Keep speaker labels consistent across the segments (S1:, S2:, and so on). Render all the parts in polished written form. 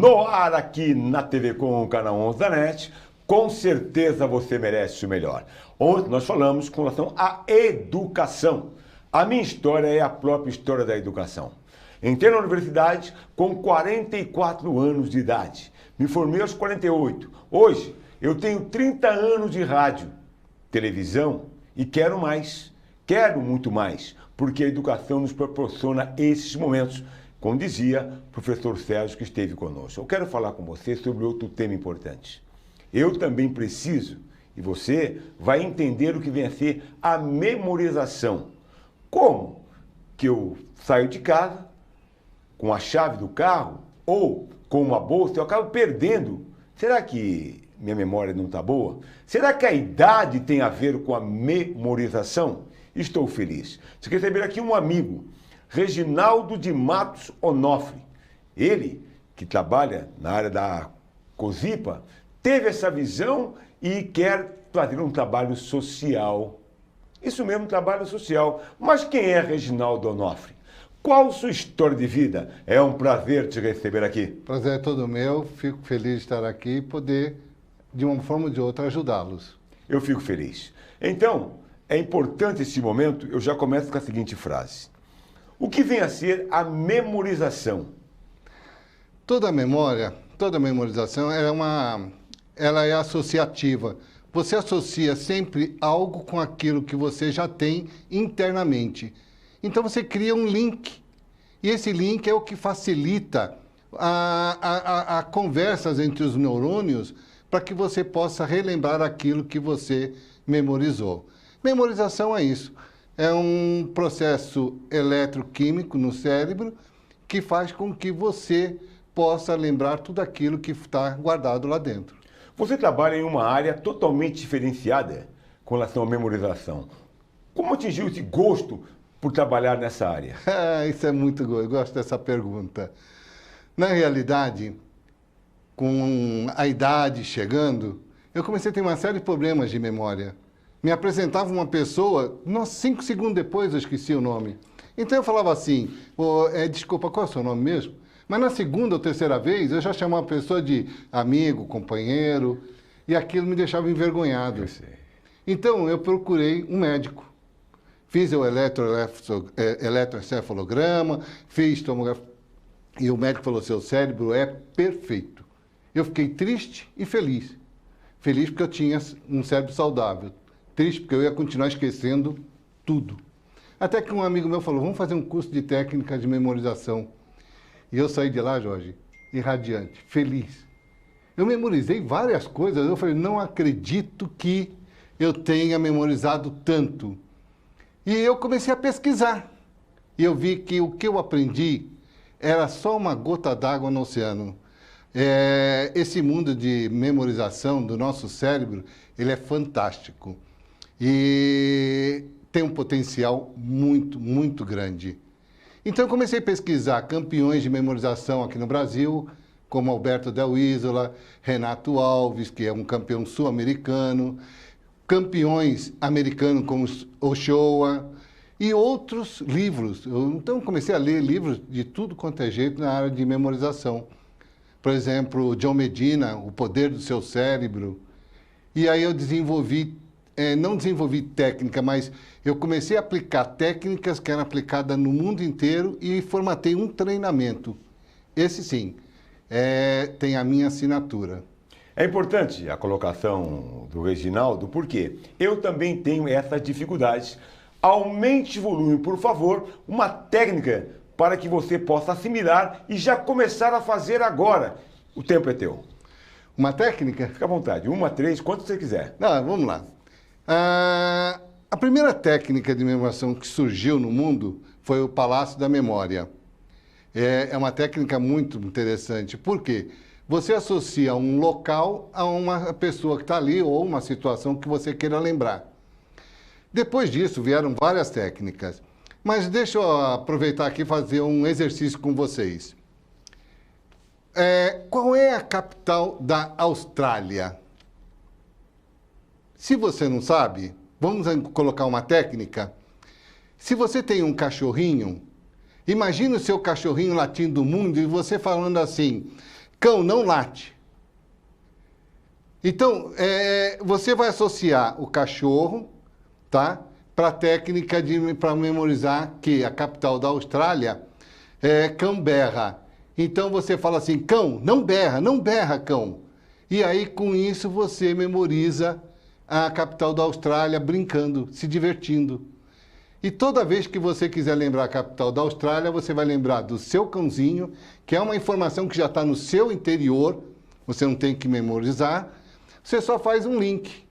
S1: no ar aqui na TV com o Canal 11 da NET. Com certeza você merece o melhor. Ontem nós falamos com relação à educação. A minha história é a própria história da educação. Entrei na universidade com 44 anos de idade. Me formei aos 48. Hoje eu tenho 30 anos de rádio, televisão e quero mais. Quero muito mais, porque a educação nos proporciona esses momentos, como dizia o professor Sérgio que esteve conosco. Eu quero falar com você sobre outro tema importante. Eu também preciso, e você vai entender o que vem a ser a memorização. Como que eu saio de casa com a chave do carro ou com uma bolsa, eu acabo perdendo. Será que minha memória não está boa? Será que a idade tem a ver com a memorização? Estou feliz de receber aqui um amigo, Reginaldo de Matos Onofre. Ele, que trabalha na área da COSIPA, teve essa visão e quer fazer um trabalho social. Isso mesmo, um trabalho social. Mas quem é Reginaldo Onofre? Qual sua história de vida? É um prazer te receber aqui.
S2: Prazer é todo meu. Fico feliz de estar aqui e poder, de uma forma ou de outra, ajudá-los.
S1: Eu fico feliz. Então, é importante esse momento, eu já começo com a seguinte frase. O que vem a ser a memorização?
S2: Toda memória, toda memorização ela é associativa. Você associa sempre algo com aquilo que você já tem internamente. Então você cria um link. E esse link é o que facilita a conversas entre os neurônios para que você possa relembrar aquilo que você memorizou. Memorização é isso. É um processo eletroquímico no cérebro que faz com que você possa lembrar tudo aquilo que está guardado lá dentro.
S1: Você trabalha em uma área totalmente diferenciada com relação à memorização. Como atingiu esse gosto por trabalhar nessa área?
S2: Isso é muito bom, eu gosto dessa pergunta. Na realidade, com a idade chegando, eu comecei a ter uma série de problemas de memória. Me apresentava uma pessoa, 5 segundos depois eu esqueci o nome. Então eu falava assim, desculpa, qual é o seu nome mesmo? Mas na segunda ou terceira vez eu já chamava a pessoa de amigo, companheiro, e aquilo me deixava envergonhado.
S1: Eu sei.
S2: Então eu procurei um médico. Fiz o eletroencefalograma, fiz tomografia, e o médico falou, seu cérebro é perfeito. Eu fiquei triste e feliz. Feliz porque eu tinha um cérebro saudável. Triste porque eu ia continuar esquecendo tudo. Até que um amigo meu falou, vamos fazer um curso de técnica de memorização. E eu saí de lá, Jorge, irradiante, feliz. Eu memorizei várias coisas. Eu falei, não acredito que eu tenha memorizado tanto. E eu comecei a pesquisar. E eu vi que o que eu aprendi era só uma gota d'água no oceano. Esse mundo de memorização do nosso cérebro, ele é fantástico. E tem um potencial muito, muito grande. Então eu comecei a pesquisar campeões de memorização aqui no Brasil, como Alberto Del Isola, Renato Alves, que é um campeão sul-americano, campeões americanos como Ochoa e outros livros. Então comecei a ler livros de tudo quanto é jeito na área de memorização. Por exemplo, John Medina, O Poder do Seu Cérebro. E aí eu desenvolvi, não desenvolvi técnica, mas eu comecei a aplicar técnicas que eram aplicadas no mundo inteiro e formatei um treinamento. Esse sim, tem a minha assinatura.
S1: É importante a colocação do Reginaldo, porque eu também tenho essas dificuldades. Aumente o volume, por favor, uma técnica para que você possa assimilar e já começar a fazer agora. O tempo é teu.
S2: Uma técnica?
S1: Fica à vontade, 1, 3, quanto você quiser.
S2: Não, vamos lá. A primeira técnica de memorização que surgiu no mundo foi o Palácio da Memória. É uma técnica muito interessante. Por quê? Você associa um local a uma pessoa que está ali ou uma situação que você queira lembrar. Depois disso, vieram várias técnicas. Mas deixa eu aproveitar aqui e fazer um exercício com vocês. Qual é a capital da Austrália? Se você não sabe, vamos colocar uma técnica. Se você tem um cachorrinho, imagine o seu cachorrinho latindo do mundo e você falando assim, cão não late. Então, você vai associar o cachorro, tá? Para a técnica para memorizar que a capital da Austrália é Canberra. Então, você fala assim, cão, não berra, cão. E aí, com isso, você memoriza a capital da Austrália brincando, se divertindo. E toda vez que você quiser lembrar a capital da Austrália, você vai lembrar do seu cãozinho, que é uma informação que já está no seu interior, você não tem que memorizar, você só faz um link.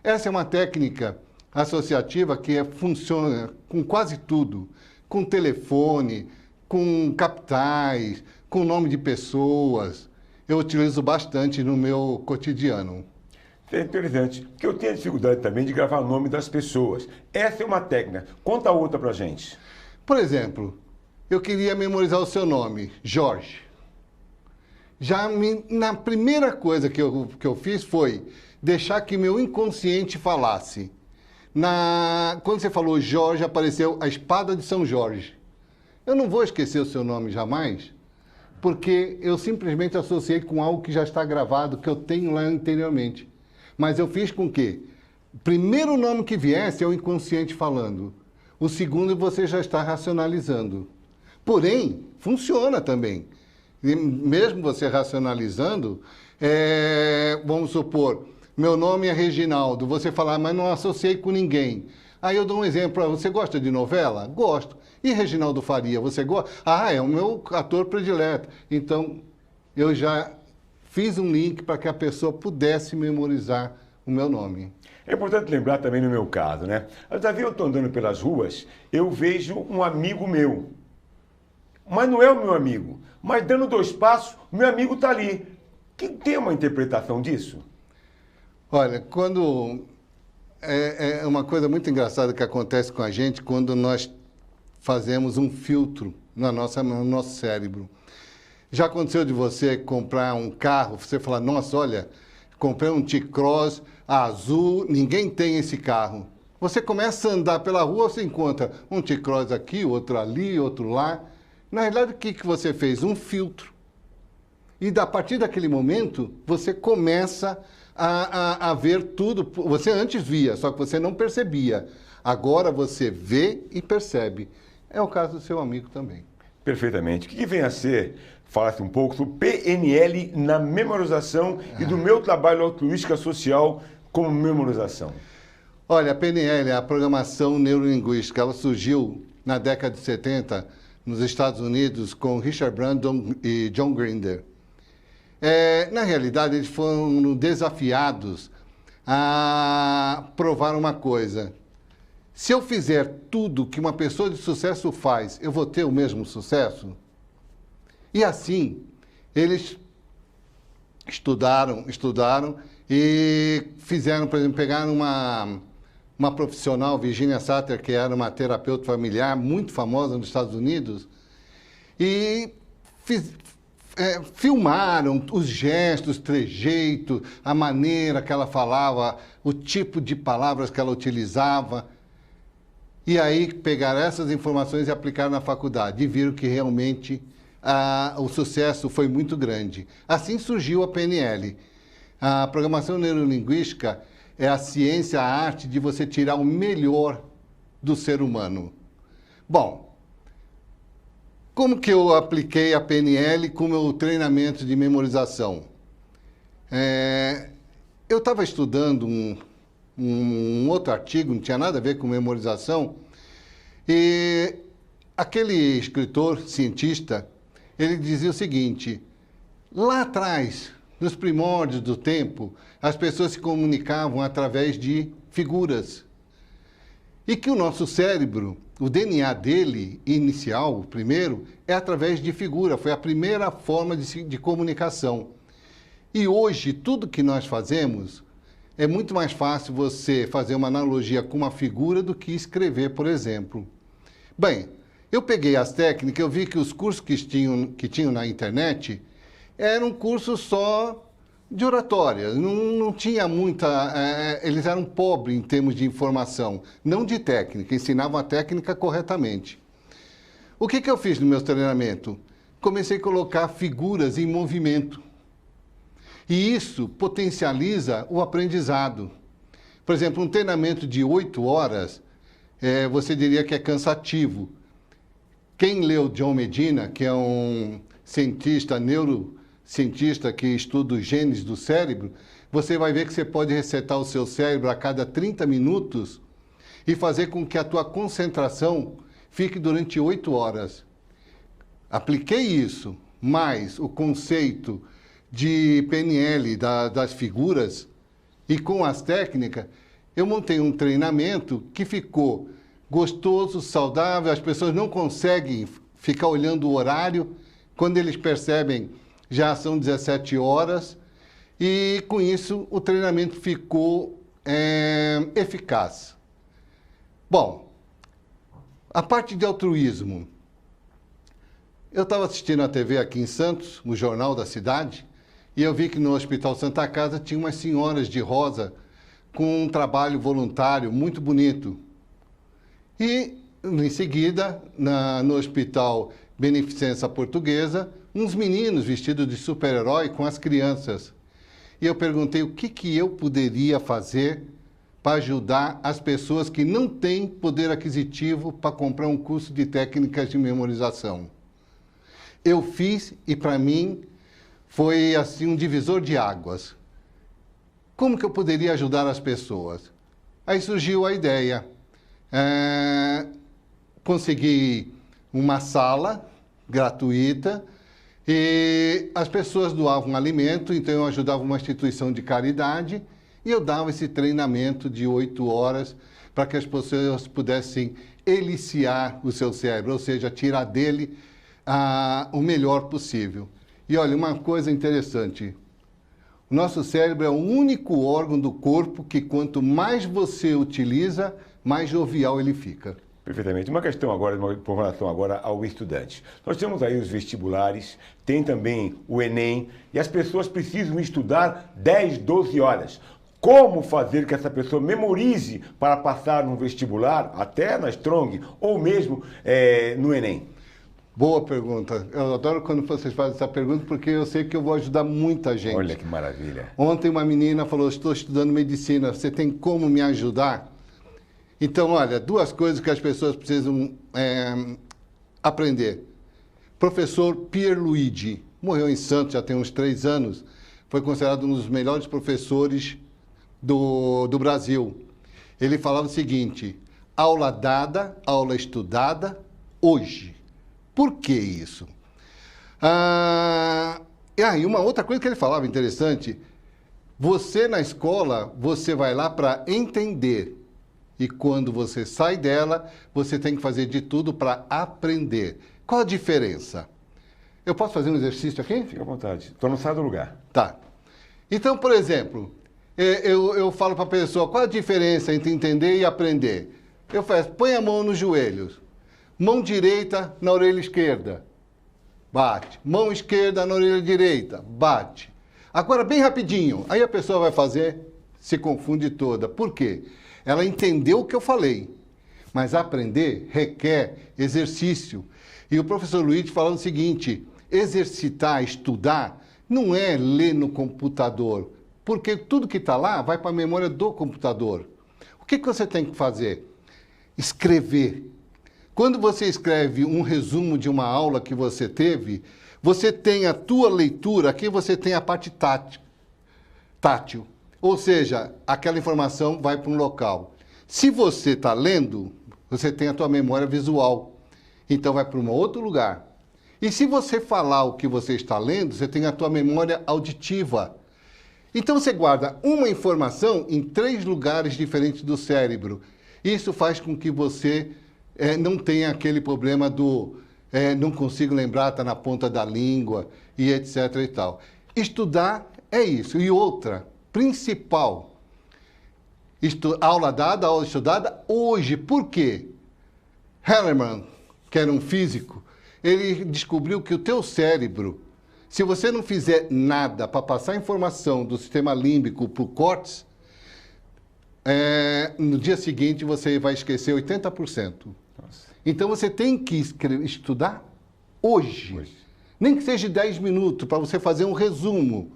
S2: Essa é uma técnica associativa que funciona com quase tudo, com telefone, com capitais, com nome de pessoas. Eu utilizo bastante no meu cotidiano.
S1: É interessante, porque eu tenho dificuldade também de gravar o nome das pessoas. Essa é uma técnica. Conta outra pra gente.
S2: Por exemplo, eu queria memorizar o seu nome, Jorge. Na primeira coisa que eu fiz foi deixar que meu inconsciente falasse. Quando você falou Jorge, apareceu a espada de São Jorge. Eu não vou esquecer o seu nome jamais, porque eu simplesmente associei com algo que já está gravado, que eu tenho lá anteriormente. Mas eu fiz com que o primeiro nome que viesse é o inconsciente falando. O segundo você já está racionalizando. Porém, funciona também. E mesmo você racionalizando, vamos supor, meu nome é Reginaldo, você falar, mas não associei com ninguém. Aí eu dou um exemplo, você gosta de novela? Gosto. E Reginaldo Faria, você gosta? Ah, é o meu ator predileto. Então, eu já fiz um link para que a pessoa pudesse memorizar o meu nome.
S1: É importante lembrar também no meu caso, né? Eu estou andando pelas ruas, eu vejo um amigo meu. Mas não é o meu amigo. Mas dando 2 passos, o meu amigo está ali. Tem uma interpretação disso?
S2: Olha, quando... É uma coisa muito engraçada que acontece com a gente quando nós fazemos um filtro no nosso cérebro. Já aconteceu de você comprar um carro, você falar, nossa, olha, comprei um T-Cross azul, ninguém tem esse carro. Você começa a andar pela rua, você encontra um T-Cross aqui, outro ali, outro lá. Na realidade, o que você fez? Um filtro. E a partir daquele momento, você começa a ver tudo. Você antes via, só que você não percebia. Agora você vê e percebe. É o caso do seu amigo também.
S1: Perfeitamente. O que vem a ser, fala-se um pouco, do PNL na memorização e do meu trabalho altruística social como memorização?
S2: Olha, a PNL, a Programação Neurolinguística, ela surgiu na década de 70 nos Estados Unidos com Richard Brandon e John Grinder. Na realidade, eles foram desafiados a provar uma coisa. Se eu fizer tudo que uma pessoa de sucesso faz, eu vou ter o mesmo sucesso? E assim, eles estudaram e fizeram, por exemplo, pegaram uma profissional, Virginia Satir, que era uma terapeuta familiar muito famosa nos Estados Unidos, e filmaram os gestos, trejeitos, a maneira que ela falava, o tipo de palavras que ela utilizava. E aí pegaram essas informações e aplicaram na faculdade e viram que realmente o sucesso foi muito grande. Assim surgiu a PNL. A Programação Neurolinguística é a ciência, a arte de você tirar o melhor do ser humano. Bom, como que eu apliquei a PNL com o meu treinamento de memorização? Eu estava estudando um outro artigo, não tinha nada a ver com memorização, e aquele escritor, cientista, ele dizia o seguinte, lá atrás, nos primórdios do tempo, as pessoas se comunicavam através de figuras. E que o nosso cérebro, o DNA dele, inicial, o primeiro, é através de figura. Foi a primeira forma de comunicação. E hoje, tudo que nós fazemos, é muito mais fácil você fazer uma analogia com uma figura do que escrever, por exemplo. Bem, eu peguei as técnicas, eu vi que os cursos que tinham na internet eram cursos só de oratória, não tinha muita... eles eram pobres em termos de informação, não de técnica, ensinavam a técnica corretamente. O que eu fiz no meu treinamento? Comecei a colocar figuras em movimento. E isso potencializa o aprendizado. Por exemplo, um treinamento de 8 horas, você diria que é cansativo. Quem leu John Medina, que é um cientista, neurocientista que estuda os genes do cérebro, você vai ver que você pode resetar o seu cérebro a cada 30 minutos e fazer com que a tua concentração fique durante 8 horas. Apliquei isso, mais o conceito de PNL, das figuras, e com as técnicas, eu montei um treinamento que ficou gostoso, saudável, as pessoas não conseguem ficar olhando o horário, quando eles percebem já são 17 horas, e com isso o treinamento ficou eficaz. Bom, a parte de altruísmo. Eu estava assistindo a TV aqui em Santos, o Jornal da Cidade, e eu vi que no Hospital Santa Casa tinha umas senhoras de rosa com um trabalho voluntário muito bonito. E, em seguida, no Hospital Beneficência Portuguesa, uns meninos vestidos de super-herói com as crianças. E eu perguntei o que eu poderia fazer para ajudar as pessoas que não têm poder aquisitivo para comprar um curso de técnicas de memorização. Eu fiz e, para mim, foi assim um divisor de águas. Como que eu poderia ajudar as pessoas? Aí surgiu a ideia. Consegui uma sala gratuita e as pessoas doavam alimento, então eu ajudava uma instituição de caridade e eu dava esse treinamento de 8 horas para que as pessoas pudessem eliciar o seu cérebro, ou seja, tirar dele o melhor possível. E olha, uma coisa interessante, o nosso cérebro é o único órgão do corpo que quanto mais você utiliza, mais jovial ele fica.
S1: Perfeitamente. Uma questão agora, com relação agora ao estudante. Nós temos aí os vestibulares, tem também o Enem, e as pessoas precisam estudar 10, 12 horas. Como fazer que essa pessoa memorize para passar no vestibular, até na Strong, ou mesmo no Enem?
S2: Boa pergunta. Eu adoro quando vocês fazem essa pergunta, porque eu sei que eu vou ajudar muita gente.
S1: Olha que maravilha.
S2: Ontem uma menina falou, estou estudando medicina, você tem como me ajudar? Então, olha, 2 coisas que as pessoas precisam aprender. Professor Pierluigi, morreu em Santos, já tem uns 3 anos, foi considerado um dos melhores professores do Brasil. Ele falava o seguinte, aula dada, aula estudada, hoje. Por que isso? E uma outra coisa que ele falava interessante, você na escola, você vai lá para entender. E quando você sai dela, você tem que fazer de tudo para aprender. Qual a diferença? Eu posso fazer um exercício aqui?
S1: Fica à vontade. Estou no sai do lugar.
S2: Tá. Então, por exemplo, eu falo para a pessoa, qual a diferença entre entender e aprender? Eu faço, põe a mão nos joelhos. Mão direita na orelha esquerda, bate. Mão esquerda na orelha direita, bate. Agora, bem rapidinho, aí a pessoa vai fazer, se confunde toda. Por quê? Ela entendeu o que eu falei, mas aprender requer exercício. E o professor Luiz falando o seguinte, exercitar, estudar, não é ler no computador, porque tudo que está lá vai para a memória do computador. O que você tem que fazer? Escrever. Quando você escreve um resumo de uma aula que você teve, você tem a tua leitura, aqui você tem a parte tátil. Ou seja, aquela informação vai para um local. Se você está lendo, você tem a tua memória visual. Então vai para um outro lugar. E se você falar o que você está lendo, você tem a tua memória auditiva. Então você guarda uma informação em 3 lugares diferentes do cérebro. Isso faz com que você não tenha aquele problema do não consigo lembrar, está na ponta da língua e etc. e tal. Estudar é isso. E outra, principal, aula dada, aula estudada, hoje. Por quê? Hallerman, que era um físico, ele descobriu que o teu cérebro, se você não fizer nada para passar informação do sistema límbico para o córtex, no dia seguinte você vai esquecer 80%. Nossa. Então você tem que estudar hoje. Nem que seja 10 minutos para você fazer um resumo.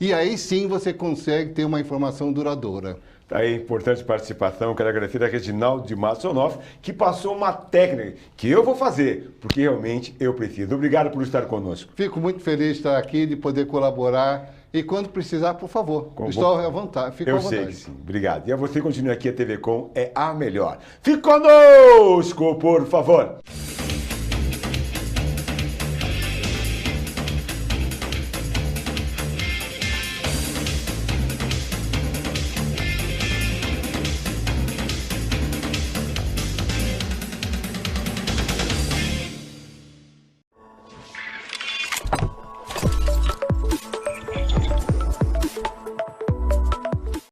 S2: E aí sim você consegue ter uma informação duradoura.
S1: Tá aí, importante participação. Quero agradecer a Reginaldo de Massonoff, que passou uma técnica que eu vou fazer, porque realmente eu preciso. Obrigado por estar conosco.
S2: Fico muito feliz de estar aqui, de poder colaborar. E quando precisar, por favor, estou à vontade. Fico à vontade.
S1: Eu sei que sim. Obrigado. E a você continue aqui, a TV Com é a melhor. Fique conosco, por favor.